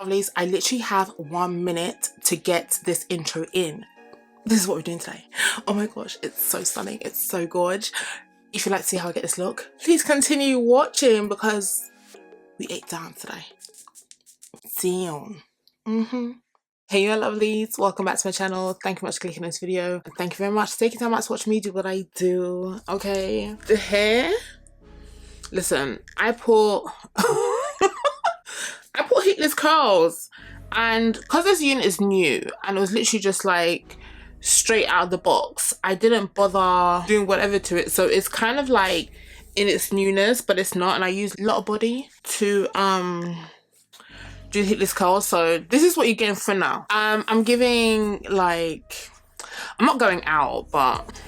Lovelies, I literally have 1 minute to get this intro in. This is what we're doing today. Oh my gosh, it's so stunning. It's so gorgeous. If you'd like to see how I get this look, please continue watching because we ate down today. Damn. Hey, you lovelies. Welcome back to my channel. Thank you very much for clicking on this video. And thank you very much for taking time out to watch me do what I do. Okay. The hair. Listen, I put heatless curls, and because this unit is new and it was literally just like straight out of the box, I didn't bother doing whatever to it, so it's kind of like in its newness, but it's not. And I use a lot of body to do heatless curls, so this is what you're getting for now. I'm giving, like, I'm not going out, but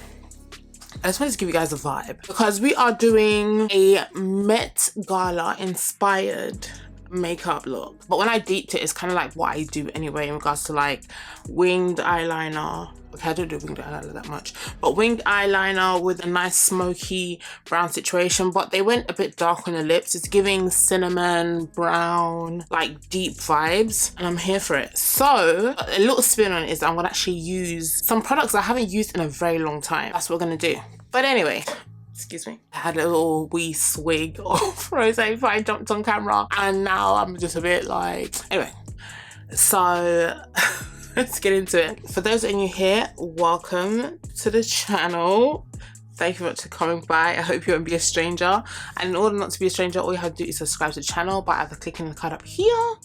I just wanted to give you guys a vibe because we are doing a Met Gala inspired makeup look. But when I deeped it, it's kind of like what I do anyway in regards to like winged eyeliner. Okay, I don't do winged eyeliner that much, but winged eyeliner with a nice smoky brown situation, but they went a bit dark on the lips. It's giving cinnamon brown, like deep vibes, and I'm here for it. So a little spin on it is I'm gonna actually use some products I haven't used in a very long time. That's what we're gonna do. But anyway, excuse me, I had a little wee swig of rosé before I jumped on camera, and now I'm just a bit like, anyway, so let's get into it. For those of you here, welcome to the channel. Thank you very much for coming by. I hope you won't be a stranger, and in order not to be a stranger, all you have to do is subscribe to the channel by either clicking the card up here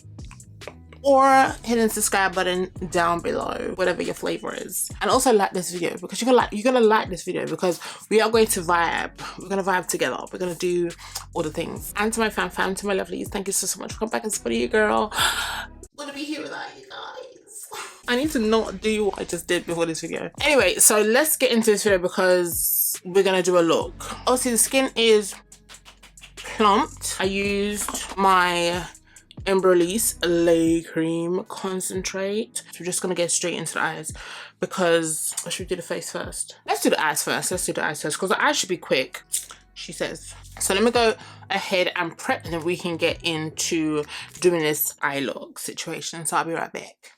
or hitting the subscribe button down below, whatever your flavor is. And also like this video because you're gonna like this video because we are going to vibe. We're gonna vibe together. We're gonna do all the things. And to my fam, to my lovelies, thank you so much for coming back and supporting you, girl. Wouldn't be here without you guys. I need to not do what I just did before this video. Anyway, so let's get into this video because we're gonna do a look. Obviously the skin is plumped. I used my Lovelies Lay Cream Concentrate. So we're just gonna get straight into the eyes because, or should we do the face first? Let's do the eyes first. Let's do the eyes first because the eyes should be quick, she says. So let me go ahead and prep, and then we can get into doing this eye look situation. So I'll be right back.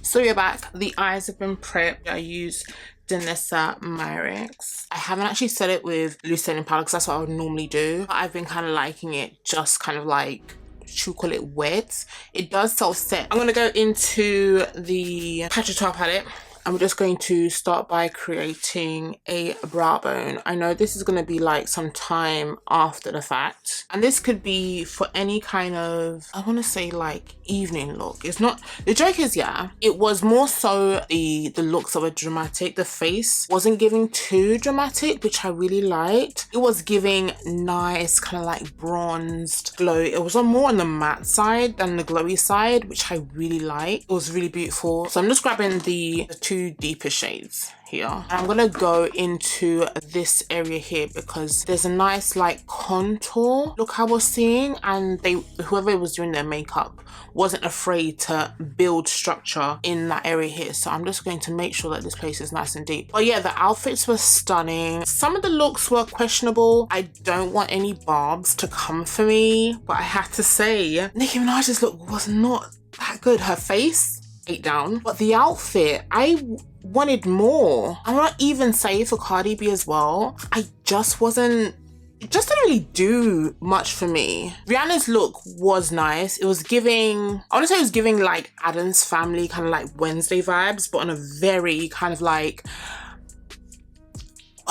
So we're back. The eyes have been prepped. I use Danessa Myrix. I haven't actually set it with loose setting powder because that's what I would normally do. But I've been kind of liking it just kind of like, should we call it wet? It does self-set. I'm gonna go into the Pachatar palette. I'm just going to start by creating a brow bone. I know this is going to be like some time after the fact, and this could be for any kind of, I want to say like evening look. It's not, the joke is, yeah, it was more so the looks that were dramatic. The face wasn't giving too dramatic, which I really liked. It was giving nice kind of like bronzed glow. It was more on the matte side than the glowy side, which I really liked. It was really beautiful. So I'm just grabbing the two deeper shades here, and I'm gonna go into this area here because there's a nice like contour look I was seeing, and whoever was doing their makeup wasn't afraid to build structure in that area here. So I'm just going to make sure that this place is nice and deep. But yeah, the outfits were stunning. Some of the looks were questionable. I don't want any barbs to come for me, but I have to say Nicki Minaj's look was not that good. Her face ate down, but the outfit, I wanted more. I'm not even say for Cardi B as well. I just wasn't, it just didn't really do much for me. Rihanna's look was nice. It was giving, I want to say it was giving like Addams Family kind of like Wednesday vibes, but on a very kind of like,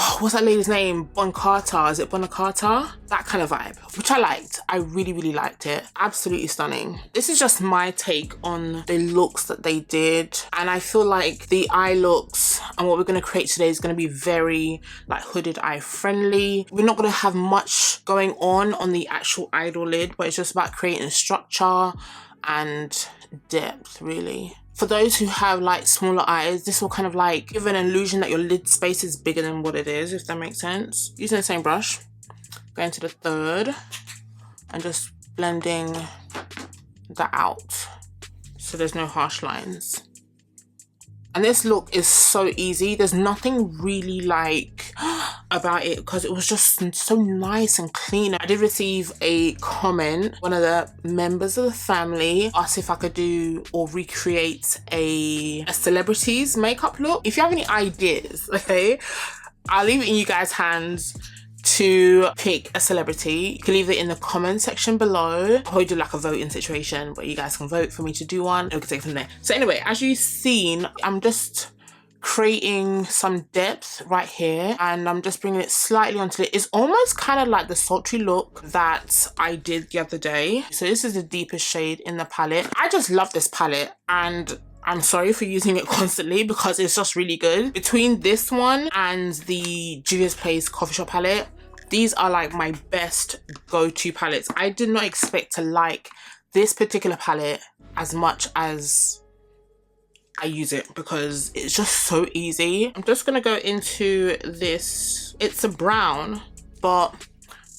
oh, what's that lady's name? Bon Carter, is it Bon Carter? That kind of vibe, which I liked. I really, really liked it. Absolutely stunning. This is just my take on the looks that they did. And I feel like the eye looks and what we're gonna create today is gonna be very like hooded eye friendly. We're not gonna have much going on the actual eyelid, but it's just about creating structure and depth, really. For those who have like smaller eyes, this will kind of like give an illusion that your lid space is bigger than what it is, if that makes sense. Using the same brush, going to the third and just blending that out so there's no harsh lines. And this look is so easy. There's nothing really like about it because it was just so nice and clean. I did receive a comment. One of the members of the family asked if I could do or recreate a celebrity's makeup look. If you have any ideas, okay, I'll leave it in you guys' hands to pick a celebrity. You can leave it in the comment section below. I'll probably do like a voting situation where you guys can vote for me to do one and we can take it from there. So anyway, as you've seen, I'm just creating some depth right here and I'm just bringing it slightly onto it. It's almost kind of like the sultry look that I did the other day. So this is the deepest shade in the palette. I just love this palette and I'm sorry for using it constantly because it's just really good. Between this one and the Juvia's Place Coffee Shop palette, these are like my best go-to palettes. I did not expect to like this particular palette as much as I use it because it's just so easy. I'm just gonna go into this. It's a brown, but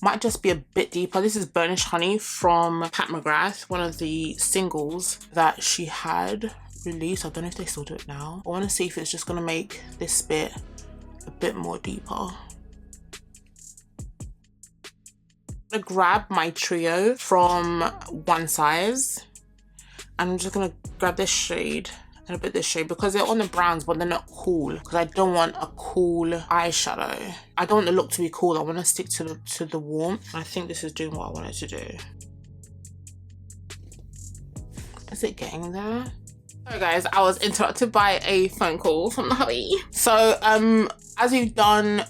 might just be a bit deeper. This is Burnished Honey from Pat McGrath, one of the singles that she had released. I don't know if they still do it now. I want to see if it's just gonna make this bit a bit more deeper. I'm gonna grab my trio from One Size and I'm just gonna grab this shade and a bit this shade because they're on the browns but they're not cool because I don't want a cool eyeshadow. I don't want the look to be cool. I want to stick to the warmth. I think this is doing what I wanted to do. Is it getting there? So guys, I was interrupted by a phone call from the hubby. So as we've done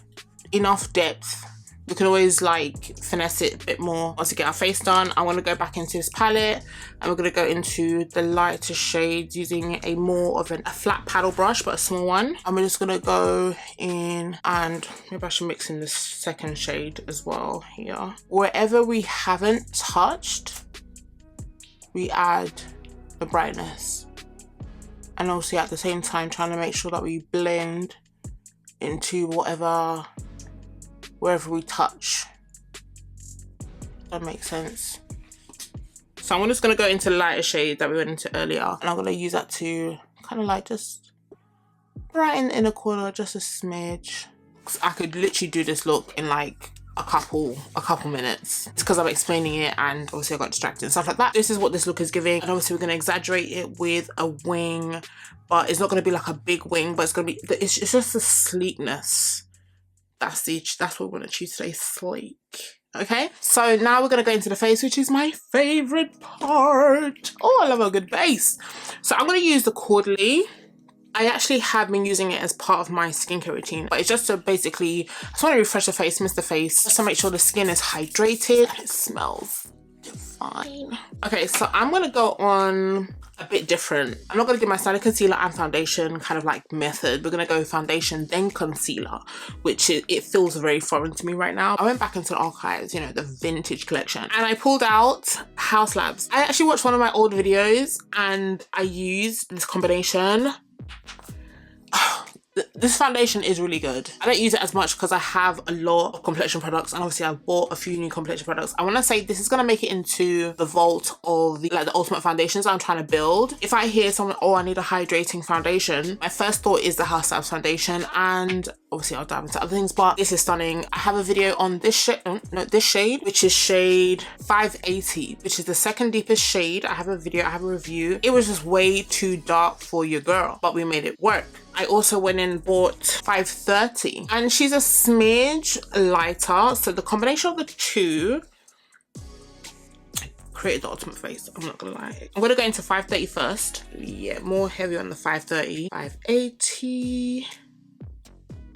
enough depth, we can always like finesse it a bit more. Once we get our face done, I want to go back into this palette and we're going to go into the lighter shades using a more of a flat paddle brush, but a small one. And we're just going to go in and maybe I should mix in the second shade as well here. Wherever we haven't touched, we add the brightness. And also at the same time trying to make sure that we blend into wherever we touch. That makes sense. So I'm just going to go into the lighter shade that we went into earlier and I'm going to use that to kind of like just brighten the inner corner just a smidge. I could literally do this look in like a couple minutes. It's because I'm explaining it and obviously I got distracted and stuff like that. This is what this look is giving, and obviously we're going to exaggerate it with a wing, but it's not going to be like a big wing, but it's going to be, it's just the sleekness. That's what we're going to choose today, sleek. Okay, so now we're going to go into the face, which is my favorite part. Oh, I love a good base. So I'm going to use the Quarterly. I actually have been using it as part of my skincare routine, but it's just to basically, I just want to refresh the face, mist the face, just to make sure the skin is hydrated and it smells divine. Okay, so I'm going to go on a bit different. I'm not going to do my styling concealer and foundation kind of like method. We're going to go foundation, then concealer, which it feels very foreign to me right now. I went back into the archives, you know, the vintage collection, and I pulled out House Labs. I actually watched one of my old videos and I used this combination. This foundation is really good. I don't use it as much because I have a lot of complexion products and obviously I've bought a few new complexion products. I want to say this is going to make it into the vault of the ultimate foundations I'm trying to build. If I hear someone, oh, I need a hydrating foundation, my first thought is the House Labs foundation, and obviously I'll dive into other things, but this is stunning. I have a video on this shade, this shade, which is shade 580, which is the second deepest shade. I have a review. It was just way too dark for your girl, but we made it work. I also went and bought 530 and she's a smidge lighter. So the combination of the two created the ultimate face. I'm not gonna lie. I'm gonna go into 530 first. Yeah, more heavy on the 530. 580.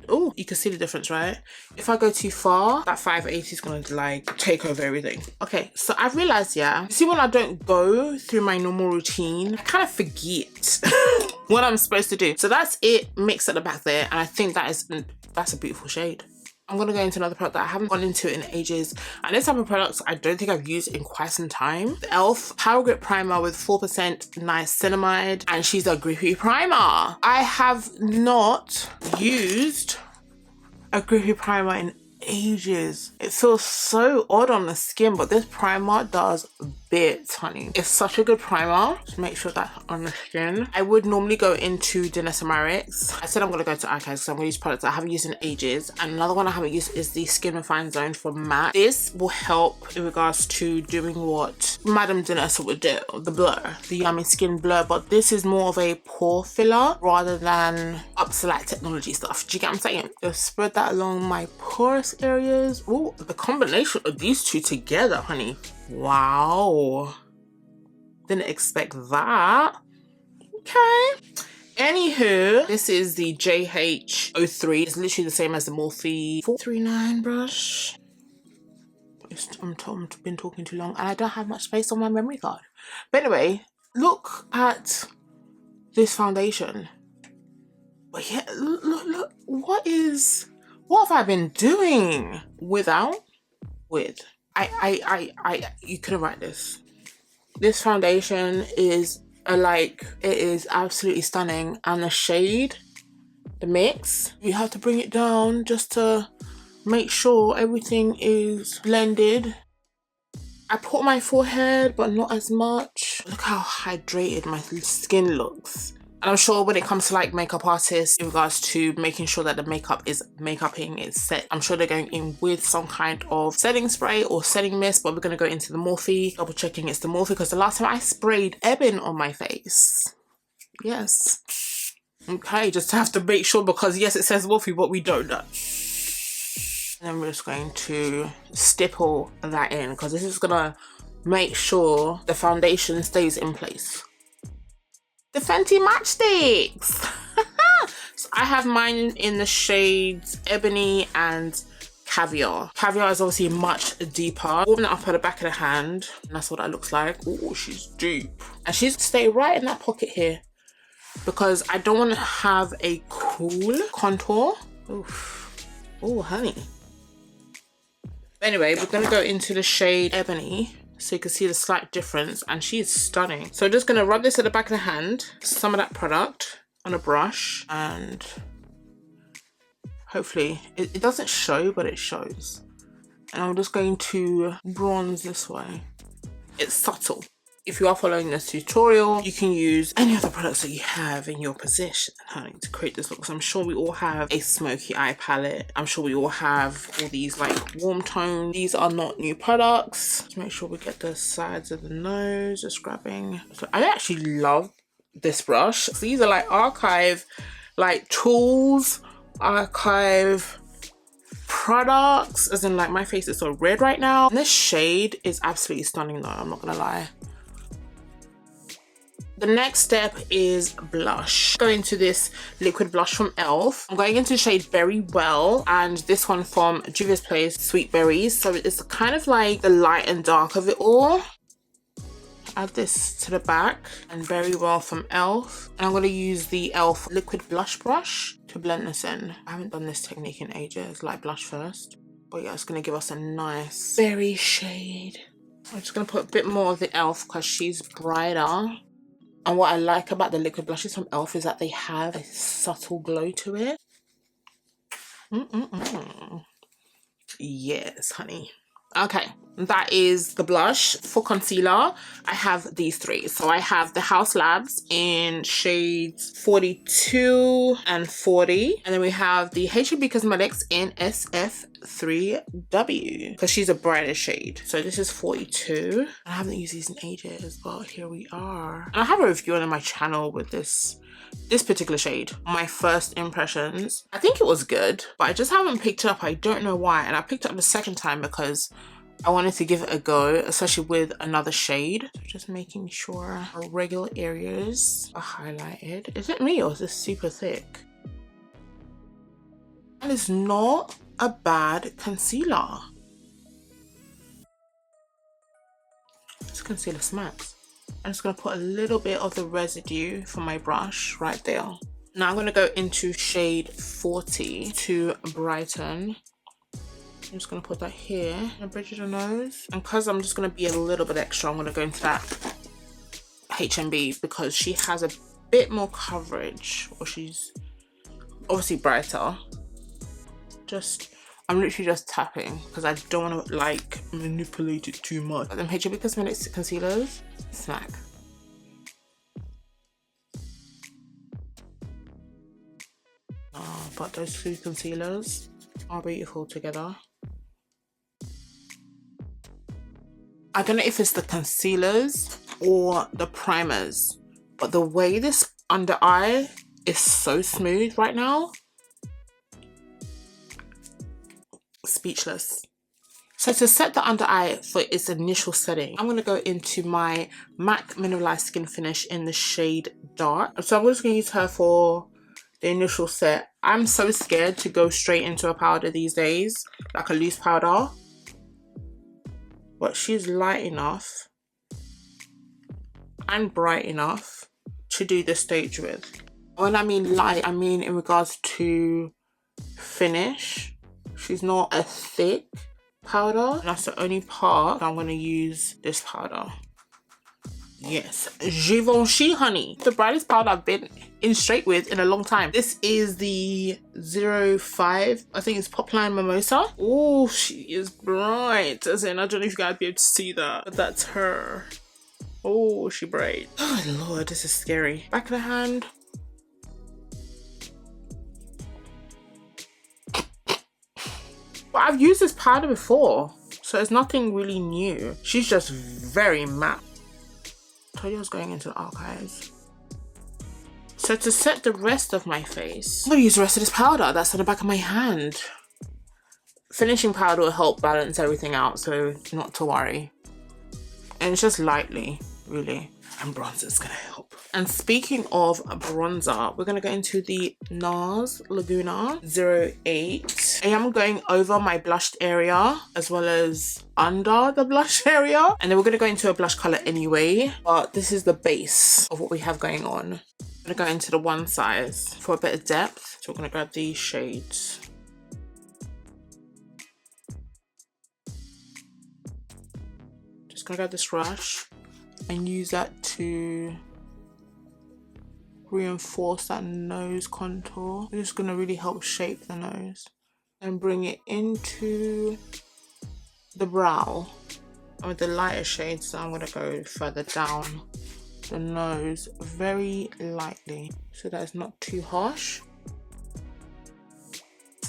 Oh, you can see the difference, right? If I go too far, that 580 is gonna like take over everything. Okay, so I've realized, yeah, see when I don't go through my normal routine, I kind of forget what I'm supposed to do. So that's it mixed at the back there, and I think that's a beautiful shade. I'm gonna go into another product that I haven't gone into in ages, and this type of products I don't think I've used in quite some time. The e.l.f. Power Grip Primer with 4% niacinamide, and she's a grippy primer. I have not used a grippy primer in ages. It feels so odd on the skin, but this primer does bits, honey. It's such a good primer. Just make sure that's on the skin. I would normally go into Dennis I said I'm gonna go to Archives, so I'm gonna use products I haven't used in ages. And another one I haven't used is the Skin Refine Zone from MAC. This will help in regards to doing what Madame Dennis would do, the blur, the Yummy Skin Blur, but this is more of a pore filler rather than up to like technology stuff. Do you get what I'm saying? Just spread that along my porous areas. Oh, the combination of these two together, honey. Wow. Didn't expect that. Okay. Anywho, this is the JH03. It's literally the same as the Morphe 439 brush. I've been talking too long and I don't have much space on my memory card. But anyway, look at this foundation. But yeah, look, what have I been doing? With. You couldn't write this. This foundation is it is absolutely stunning. And the shade, the mix, you have to bring it down just to make sure everything is blended. I put on my forehead, but not as much. Look how hydrated my skin looks. And I'm sure when it comes to like makeup artists, in regards to making sure that the makeup is makeuping, it's set, I'm sure they're going in with some kind of setting spray or setting mist, but we're going to go into the Morphe, double checking it's the Morphe, because the last time I sprayed Ebin on my face. Yes. Okay, just have to make sure, because yes, it says Morphe, but we don't know. And then we're just going to stipple that in, because this is going to make sure the foundation stays in place. The Fenty matchsticks. So I have mine in the shades Ebony and Caviar. Caviar is obviously much deeper. Warm that up at the back of the hand, and that's what that looks like. Oh, she's deep. And she's stay right in that pocket here, because I don't want to have a cool contour. Oof. Oh, honey. Anyway, we're gonna go into the shade Ebony, so you can see the slight difference, and she is stunning. So I'm just gonna rub this at the back of the hand, some of that product on a brush, and hopefully it doesn't show, but it shows. And I'm just going to bronze this way. It's subtle. If you are following this tutorial, you can use any of the products that you have in your possession, honey, to create this look. So I'm sure we all have a smoky eye palette. I'm sure we all have all these like warm tones. These are not new products. Let's make sure we get the sides of the nose, just grabbing. So I actually love this brush. So these are like archive, like tools, archive products, as in like my face is so red right now. And this shade is absolutely stunning though, I'm not gonna lie. The next step is blush. Going into this liquid blush from e.l.f. I'm going into the shade Very Well, and this one from Juvia's Place, Sweet Berries. So it's kind of like the light and dark of it all. Add this to the back, and Very Well from e.l.f. And I'm going to use the e.l.f. liquid blush brush to blend this in. I haven't done this technique in ages, like blush first. But yeah, it's going to give us a nice berry shade. I'm just going to put a bit more of the e.l.f. because she's brighter. And what I like about the liquid blushes from e.l.f. is that they have a subtle glow to it. Yes, honey. Okay, that is the blush. For concealer, I have these three. So I have the House Labs in shades 42 and 40. And then we have the H&B Cosmetics in SF3W, because she's a brighter shade. So this is 42. I haven't used these in ages, but here we are. And I have a review on my channel with this particular shade. My first impressions, I think it was good, but I just haven't picked it up. I don't know why. And I picked it up the second time because I wanted to give it a go, especially with another shade. So just making sure our regular areas are highlighted. Is it me or is this super thick? And it's not a bad concealer. This concealer smacks. I'm just going to put a little bit of the residue from my brush right there. Now I'm going to go into shade 40 to brighten. I'm just going to put that here and bridge the nose. And because I'm just going to be a little bit extra, I'm going to go into that H&B because she has a bit more coverage, or she's obviously brighter. Just I'm literally just tapping because I don't want to like manipulate it too much. But then HB Cosmetics concealers, snack. Oh, but those two concealers are beautiful together. I don't know if it's the concealers or the primers, but the way this under eye is so smooth right now. Speechless. So to set the under eye for its initial setting, I'm going to go into my MAC Mineralized Skin Finish in the shade Dark. So I'm just going to use her for the initial set. I'm so scared to go straight into a powder these days, like a loose powder. But she's light enough and bright enough to do this stage with. When I mean light, I mean in regards to finish. She's not a thick powder. And that's the only part I'm going to use this powder. Yes, Givenchy honey, the brightest powder I've been in straight with in a long time. This is the 05, I think it's Popline Mimosa. Oh, she is bright. As in, I don't know if you guys be able to see that, but that's her. Oh, she bright. Oh Lord, this is scary. Back of the hand. But I've used this powder before, so it's nothing really new. She's just very matte. I told you I was going into the archives. So to set the rest of my face, I'm gonna use the rest of this powder that's on the back of my hand. Finishing powder will help balance everything out, so not to worry. And it's just lightly, really. And bronzer's gonna help. And speaking of bronzer, we're gonna go into the NARS Laguna 08. I am going over my blushed area as well as under the blush area. And then we're gonna go into a blush color anyway, but this is the base of what we have going on. I'm gonna go into the one size for a bit of depth. So we're gonna grab these shades. Just gonna grab this brush and use that to reinforce that nose contour. It's just gonna really help shape the nose and bring it into the brow. And with the lighter shades, so I'm gonna go further down the nose very lightly so that it's not too harsh.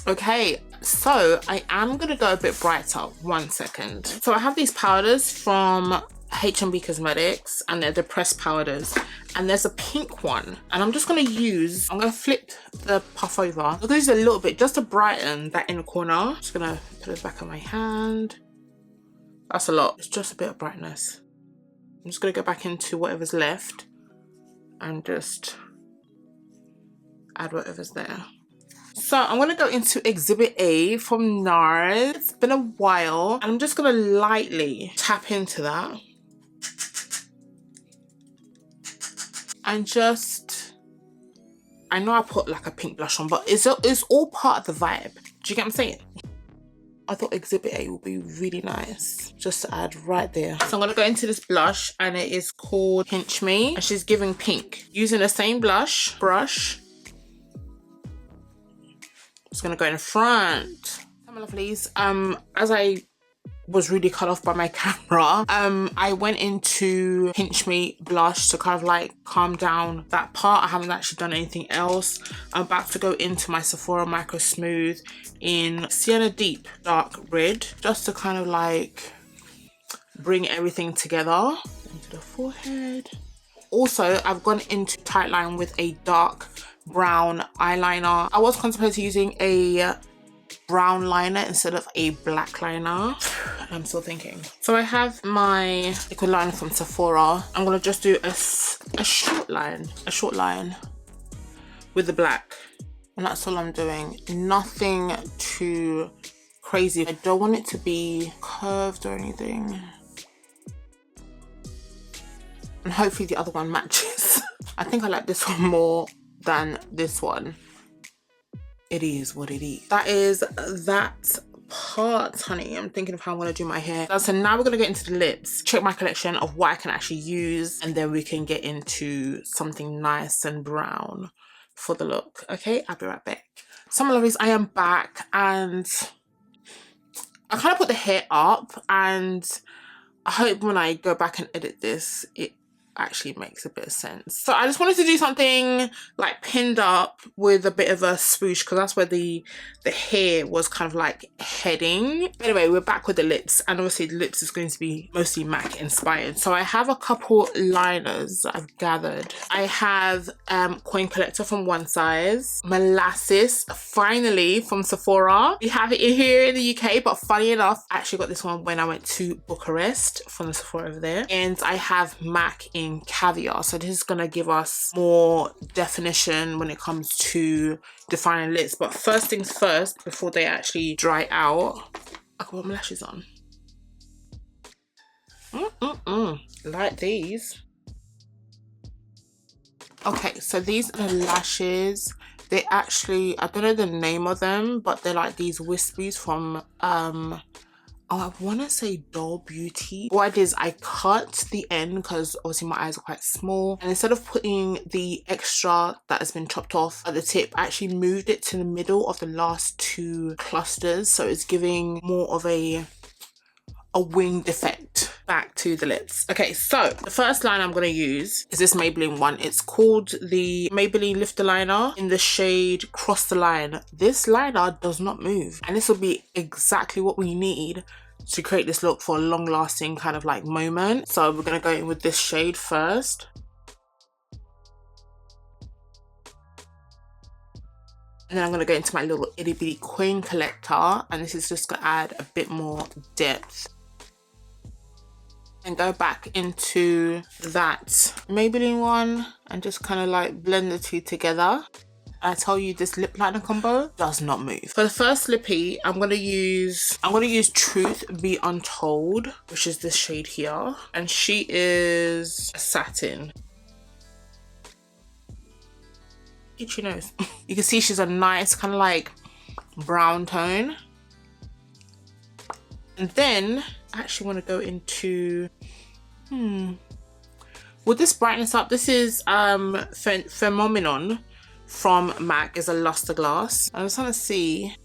Okay, so I am gonna go a bit brighter. 1 second. So I have these powders from H&B Cosmetics, and they're the pressed powders, and there's a pink one, and I'm gonna flip the puff over. I'm gonna use a little bit just to brighten that inner corner. Just gonna put it back on my hand. That's a lot. It's just a bit of brightness. I'm just gonna go back into whatever's left and just add whatever's there. So I'm gonna go into Exhibit A from NARS. It's been a while, and I'm just gonna lightly tap into that. And just, I know I put like a pink blush on, but it's all part of the vibe. Do you get what I'm saying? I thought Exhibit A would be really nice just to add right there. So I'm gonna go into this blush, and it is called Pinch Me, and she's giving pink. Using the same brush. Just gonna go in front. My lovelies, as I was really cut off by my camera, I went into Pinch Me blush to kind of like calm down that part. I haven't actually done anything else. I'm about to go into my Sephora Micro Smooth in Sienna Deep Dark Red, just to kind of like bring everything together into the forehead. Also, I've gone into tight line with a dark brown eyeliner. I was contemplating using a brown liner instead of a black liner. I'm still thinking. So I have my liquid liner from Sephora. I'm gonna just do a short line with the black, and that's all I'm doing. Nothing too crazy. I don't want it to be curved or anything. And hopefully the other one matches. I think I like this one more than this one. It is what it is. That is that part, honey. I'm thinking of how I'm gonna do my hair. So now we're gonna get into the lips, check my collection of what I can actually use, and then we can get into something nice and brown for the look. Okay, I'll be right back. So my lovies, I am back, and I kind of put the hair up, and I hope when I go back and edit this, it actually makes a bit of sense. So I just wanted to do something like pinned up with a bit of a swoosh, because that's where the hair was kind of like heading. Anyway, we're back with the lips, and obviously the lips is going to be mostly MAC inspired. So I have a couple liners I've gathered. I have Coin Collector from One Size, Molasses finally from Sephora. We have it in here in the UK, but funny enough, I actually got this one when I went to Bucharest from the Sephora over there. And I have MAC in Caviar, so this is gonna give us more definition when it comes to defining lips. But first things first, before they actually dry out, I can put my lashes on. Like these. Okay, so these are the lashes. They actually, I don't know the name of them, but they're like these wispies from oh, I want to say Doll Beauty. What I did is I cut the end because obviously my eyes are quite small, and instead of putting the extra that has been chopped off at the tip, I actually moved it to the middle of the last two clusters, so it's giving more of a winged effect back to the lips. Okay, so the first line I'm going to use is this Maybelline one. It's called the Maybelline Lifter Liner in the shade Cross the Line. This liner does not move, and this will be exactly what we need to create this look for a long lasting kind of like moment. So we're going to go in with this shade first. And then I'm going to go into my little itty bitty Coin Collector, and this is just going to add a bit more depth. And go back into that Maybelline one and just kind of like blend the two together. I tell you, this lip liner combo does not move. For the first lippy, I'm gonna use Truth Be Untold, which is this shade here, and she is a satin. Itchy nose. You can see she's a nice kind of like brown tone. And then I actually want to go into will this brightness up? This is Phenomenon from MAC, is a luster glass. I just want to see.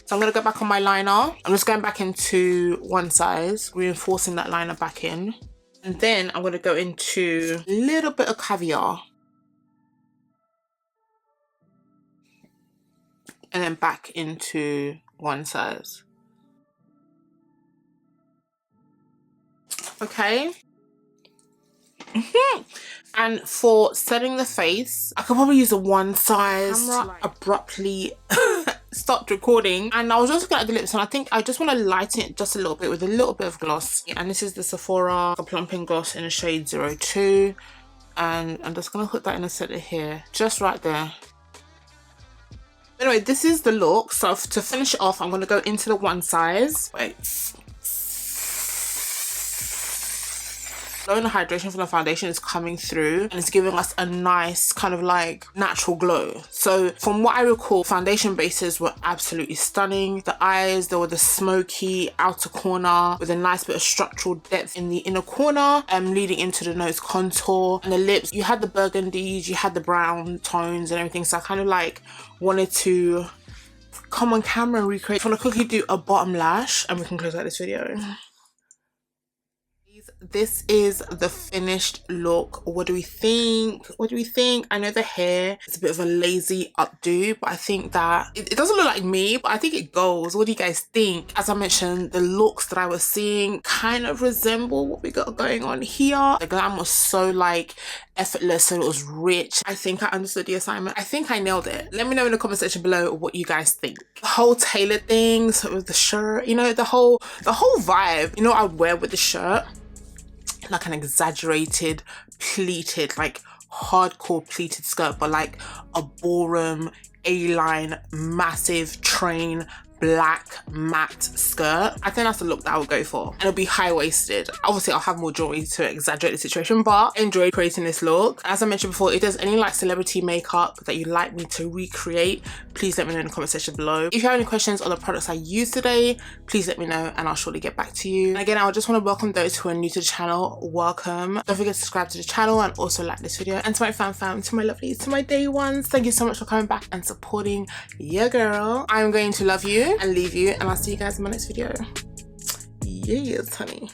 So I'm going to go back on my liner. I'm just going back into One Size, reinforcing that liner back in. And then I'm going to go into a little bit of Caviar. And then back into One Size. Okay. And for setting the face, I could probably use a One Size. Camera abruptly stopped recording, and I was just looking at the lips, and I think I just want to lighten it just a little bit with a little bit of gloss. And this is the Sephora Plumping Gloss in the shade 02, and I'm just gonna put that in the center here, just right there. Anyway, this is the look. So to finish it off, I'm going to go into the One Size. Wait. Glowing the hydration from the foundation is coming through, and it's giving us a nice kind of like natural glow. So from what I recall, foundation bases were absolutely stunning. The eyes, they were the smoky outer corner with a nice bit of structural depth in the inner corner, leading into the nose contour. And the lips, you had the burgundies, you had the brown tones and everything. So I kind of like wanted to come on camera and recreate. I want to quickly do a bottom lash, and we can close out this video. This is the finished look. What do we think? What do we think? I know the hair is a bit of a lazy updo, but I think that it doesn't look like me, but I think it goes. What do you guys think? As I mentioned, the looks that I was seeing kind of resemble what we got going on here. The glam was so like effortless and it was rich. I think I understood the assignment. I think I nailed it. Let me know in the comment section below what you guys think. The whole tailored thing, so with the shirt, you know, the whole vibe. You know what I would wear with the shirt? Like an exaggerated pleated, like hardcore pleated skirt, but like a ballroom A-line massive train black matte skirt. I think that's the look that I would go for, and it'll be high-waisted. Obviously I'll have more jewelry to exaggerate the situation, but I enjoyed creating this look. As I mentioned before, if there's any like celebrity makeup that you'd like me to recreate, please let me know in the comment section below. If you have any questions on the products I used today, please let me know and I'll surely get back to you. And again, I just want to welcome those who are new to the channel. Welcome. Don't forget to subscribe to the channel and also like this video. And to my fam, to my lovelies, to my day ones, thank you so much for coming back and supporting your girl. I'm going to love you and leave you, and I'll see you guys in my next video. Yes, honey.